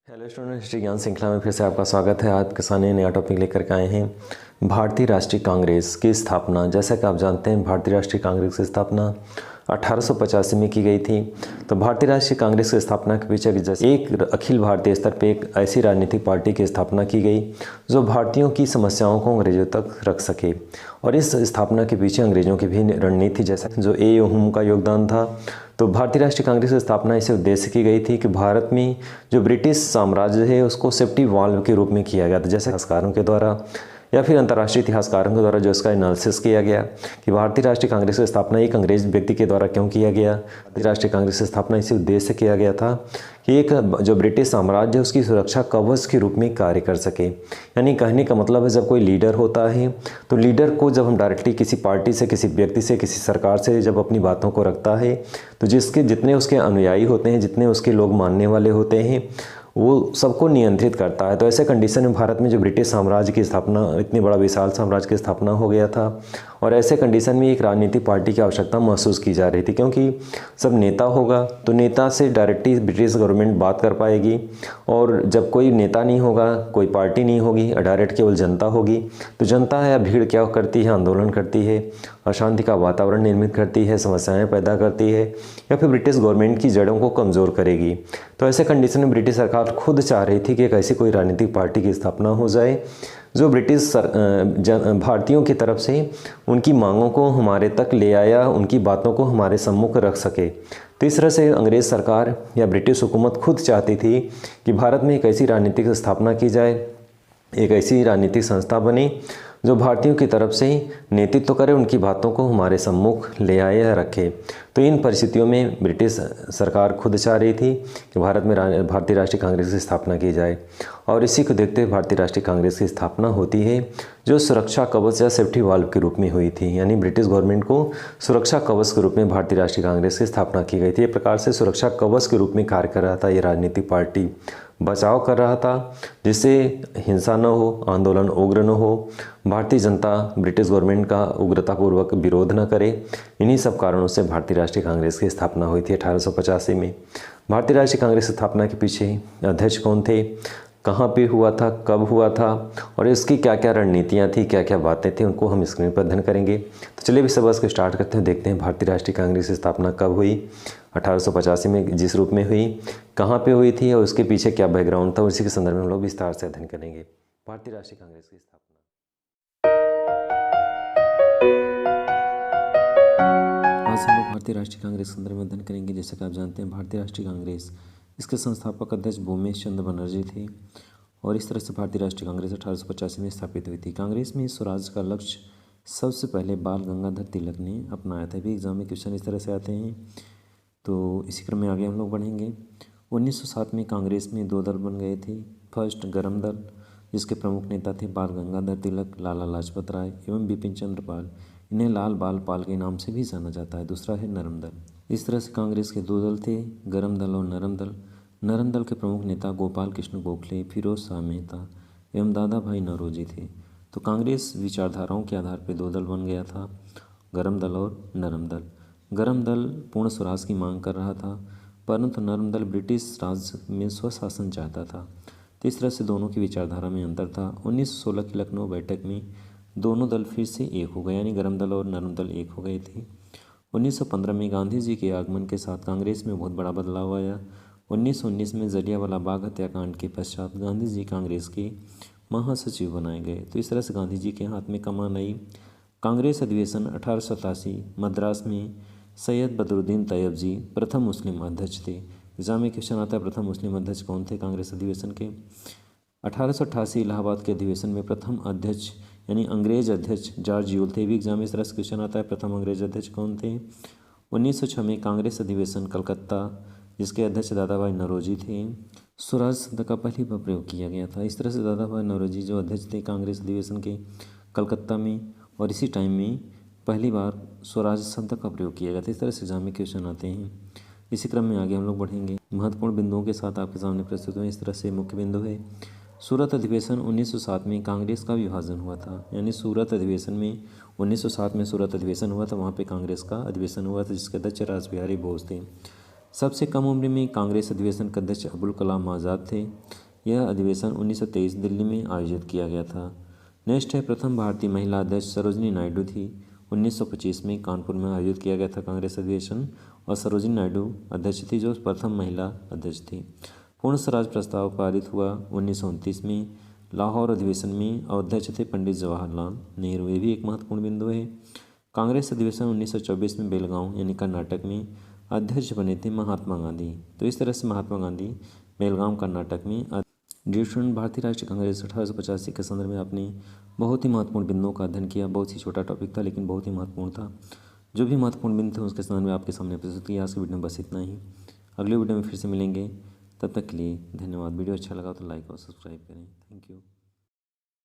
Hello student, history ज्ञान श्रृंखला में फिर से आपका स्वागत है। आज किसान ने नया टॉपिक लेकर के आए हैं भारतीय राष्ट्रीय कांग्रेस की स्थापना। जैसा कि आप जानते हैं, भारतीय राष्ट्रीय कांग्रेस की स्थापना 1885 में की गई थी। तो भारतीय राष्ट्रीय कांग्रेस की स्थापना के पीछे जैसे एक अखिल भारतीय स्तर पर एक ऐसी राजनीतिक पार्टी की स्थापना की गई जो भारतीयों की समस्याओं को अंग्रेजों तक रख सके। और इस स्थापना के पीछे अंग्रेजों की भी रणनीति जैसा जो ए.यू. का योगदान था। तो भारतीय राष्ट्रीय कांग्रेस की स्थापना इसे उद्देश्य की गई थी कि भारत में जो ब्रिटिश साम्राज्य है उसको सेफ्टी वाल्व के रूप में किया गया था। जैसे इतिहासकारों के द्वारा या फिर अंतर्राष्ट्रीय इतिहासकारों के द्वारा जो इसका एनालिसिस किया गया कि भारतीय राष्ट्रीय कांग्रेस की स्थापना एक अंग्रेज व्यक्ति के द्वारा क्यों किया गया। भारतीय राष्ट्रीय कांग्रेस की स्थापना इसी उद्देश्य से किया गया था कि एक जो ब्रिटिश साम्राज्य है उसकी सुरक्षा कवच के रूप में कार्य कर सके। यानी कहने का मतलब है, जब कोई लीडर होता है तो लीडर को जब हम डायरेक्टली किसी पार्टी से, किसी व्यक्ति से, किसी सरकार से जब अपनी बातों को रखता है तो जितने उसके अनुयायी होते हैं, जितने उसके लोग मानने वाले होते हैं, वो सबको नियंत्रित करता है। तो ऐसे कंडीशन में भारत में जो ब्रिटिश साम्राज्य की स्थापना, इतनी बड़ा विशाल साम्राज्य की स्थापना हो गया था। और ऐसे कंडीशन में एक राजनीतिक पार्टी की आवश्यकता महसूस की जा रही थी, क्योंकि सब नेता होगा तो नेता से डायरेक्टली ब्रिटिश गवर्नमेंट बात कर पाएगी। और जब कोई नेता नहीं होगा, कोई पार्टी नहीं होगी, डायरेक्ट केवल जनता होगी, तो जनता है भीड़ क्या करती है, आंदोलन करती है, अशांति का वातावरण निर्मित करती है, समस्याएं पैदा करती है, या फिर ब्रिटिश गवर्नमेंट की जड़ों को कमज़ोर करेगी। तो ऐसे कंडीशन में ब्रिटिश सरकार खुद चाह रही थी कि एक ऐसी कोई राजनीतिक पार्टी की स्थापना हो जाए जो ब्रिटिश भारतीयों की तरफ से उनकी मांगों को हमारे तक ले आया, उनकी बातों को हमारे सम्मुख रख सके। तो इस तरह से अंग्रेज़ सरकार या ब्रिटिश हुकूमत खुद चाहती थी कि भारत में एक ऐसी राजनीतिक स्थापना की जाए, एक ऐसी राजनीतिक संस्था बने जो भारतीयों की तरफ से नेतृत्व करे, उनकी बातों को हमारे सम्मुख ले आए या रखे। तो इन परिस्थितियों में ब्रिटिश सरकार खुद चाह रही थी कि भारत में भारतीय राष्ट्रीय कांग्रेस की स्थापना की जाए। और इसी को देखते हुए भारतीय राष्ट्रीय कांग्रेस की स्थापना होती है, जो सुरक्षा कवच या सेफ्टी वाल्व के रूप में हुई थी। यानी ब्रिटिश गवर्नमेंट को सुरक्षा कवच के रूप में भारतीय राष्ट्रीय कांग्रेस की स्थापना की गई थी। एक प्रकार से सुरक्षा कवच के रूप में कार्य कर रहा था ये राजनीतिक पार्टी, बचाव कर रहा था जिससे हिंसा न हो, आंदोलन उग्र न हो, भारतीय जनता ब्रिटिश गवर्नमेंट का उग्रतापूर्वक विरोध न करे। इन्हीं सब कारणों से भारतीय राष्ट्रीय कांग्रेस की स्थापना हुई थी 1885 में। भारतीय राष्ट्रीय कांग्रेस की स्थापना के पीछे अध्यक्ष कौन थे, कहाँ पे हुआ था, कब हुआ था, और इसकी क्या क्या रणनीतियाँ थी, क्या क्या बातें थी, उनको हम स्क्रीन पर अध्ययन करेंगे। तो चलिए भी सबक को स्टार्ट करते हैं, देखते हैं भारतीय राष्ट्रीय कांग्रेस की स्थापना कब हुई, 1885 में जिस रूप में हुई, कहाँ पे हुई थी और उसके पीछे क्या बैकग्राउंड था, उसी के संदर्भ में हम लोग विस्तार से अध्ययन करेंगे भारतीय राष्ट्रीय कांग्रेस की स्थापना। आज हम लोग भारतीय राष्ट्रीय कांग्रेस के संदर्भ में अध्ययन करेंगे। जैसे कि आप जानते हैं, भारतीय राष्ट्रीय कांग्रेस, इसके संस्थापक अध्यक्ष भूमेश चंद्र बनर्जी थे। और इस तरह से भारतीय राष्ट्रीय कांग्रेस 1885 में स्थापित हुई थी। कांग्रेस में स्वराज का लक्ष्य सबसे पहले बाल गंगाधर तिलक ने अपनाया था। भी एग्जाम में क्वेश्चन इस तरह से आते हैं, तो इसी क्रम में आगे हम लोग बढ़ेंगे। 1907 में कांग्रेस में दो दल बन गए थे। फर्स्ट गरम दल, जिसके प्रमुख नेता थे बाल गंगाधर तिलक, लाला लाजपत राय एवं बिपिन चंद्र पाल। इन्हें लाल बाल पाल के नाम से भी जाना जाता है। दूसरा है नरम दल। इस तरह से कांग्रेस के दो दल थे, गरम दल और नरम दल। नरम दल के प्रमुख नेता गोपाल कृष्ण गोखले, फिरोज शाह मेहता एवं दादा भाई नौरोजी थे। तो कांग्रेस विचारधाराओं के आधार पर दो दल बन गया था, गरम दल और नरम दल। गरम दल पूर्ण स्वराज की मांग कर रहा था, परंतु नरम दल ब्रिटिश राज में स्वशासन चाहता था। तो इस तरह से दोनों की विचारधारा में अंतर था। 1916 की लखनऊ बैठक में दोनों दल फिर से एक हो गए, यानी गरम दल और नरम दल एक हो गए थे। 1915 में गांधी जी के आगमन के साथ कांग्रेस में बहुत बड़ा बदलाव आया। 1919 में जलियांवाला बाग हत्याकांड के पश्चात गांधी जी कांग्रेस के महासचिव बनाए गए। तो इस तरह से गांधी जी के हाथ में कमान आई। कांग्रेस अधिवेशन 1887 मद्रास में सैयद बदरुद्दीन तैयब जी प्रथम मुस्लिम अध्यक्ष थे। एग्जाम में क्वेश्चन आता है, प्रथम मुस्लिम अध्यक्ष कौन थे कांग्रेस अधिवेशन के। 1888 इलाहाबाद के अधिवेशन में प्रथम अध्यक्ष यानी अंग्रेज अध्यक्ष जॉर्ज यूल थे। भी एग्जाम में इस तरह से क्वेश्चन आता है, प्रथम अंग्रेज अध्यक्ष कौन थे। 1906 में कांग्रेस अधिवेशन कलकत्ता, जिसके अध्यक्ष दादा भाई नौरोजी थे। स्वराज शब्द का पहली बार प्रयोग किया गया था। इस तरह से दादा भाई नौरोजी जो अध्यक्ष थे कांग्रेस अधिवेशन के कलकत्ता में, और इसी टाइम में पहली बार स्वराज शब्द का प्रयोग किया गया था। इस तरह से एग्जाम में क्वेश्चन आते हैं। इसी क्रम में आगे हम लोग बढ़ेंगे। महत्वपूर्ण बिंदुओं के साथ आपके सामने प्रस्तुत हुए। इस तरह से मुख्य बिंदु है, सूरत अधिवेशन 1907 में कांग्रेस का विभाजन हुआ था। यानी सूरत अधिवेशन में 1907 में सूरत अधिवेशन हुआ था, वहाँ पे कांग्रेस का अधिवेशन हुआ था, जिसके अध्यक्ष रासबिहारी बोस थे। सबसे कम उम्र में कांग्रेस अधिवेशन के अध्यक्ष अबुल कलाम आज़ाद थे। यह अधिवेशन 1923 दिल्ली में आयोजित किया गया था। नेक्स्ट है, प्रथम भारतीय महिला अध्यक्ष सरोजिनी नायडू थी। 1925 में कानपुर में आयोजित किया गया था कांग्रेस अधिवेशन और सरोजिनी नायडू अध्यक्ष थी, जो प्रथम महिला अध्यक्ष थी। पूर्ण स्वराज प्रस्ताव पारित हुआ 1929 में। लाहौर अधिवेशन में अध्यक्ष थे पंडित जवाहरलाल नेहरू, ये भी एक महत्वपूर्ण बिंदु है। कांग्रेस अधिवेशन 1924 में बेलगांव यानी कर्नाटक में अध्यक्ष बने थे महात्मा गांधी। तो इस तरह से महात्मा गांधी बेलगांव कर्नाटक में स्टूडेंट भारतीय राष्ट्रीय कांग्रेस 1885 के संदर्भ में आपने बहुत ही महत्वपूर्ण बिंदुओं का अध्ययन किया। बहुत ही छोटा टॉपिक था लेकिन बहुत ही महत्वपूर्ण था। जो भी महत्वपूर्ण बिंदु थे उसके संदर्भ में आपके सामने प्रस्तुत किया। आज की वीडियो में बस इतना ही। अगले वीडियो में फिर से मिलेंगे, तब तक के लिए धन्यवाद। वीडियो अच्छा लगा तो लाइक और सब्सक्राइब करें। Thank you.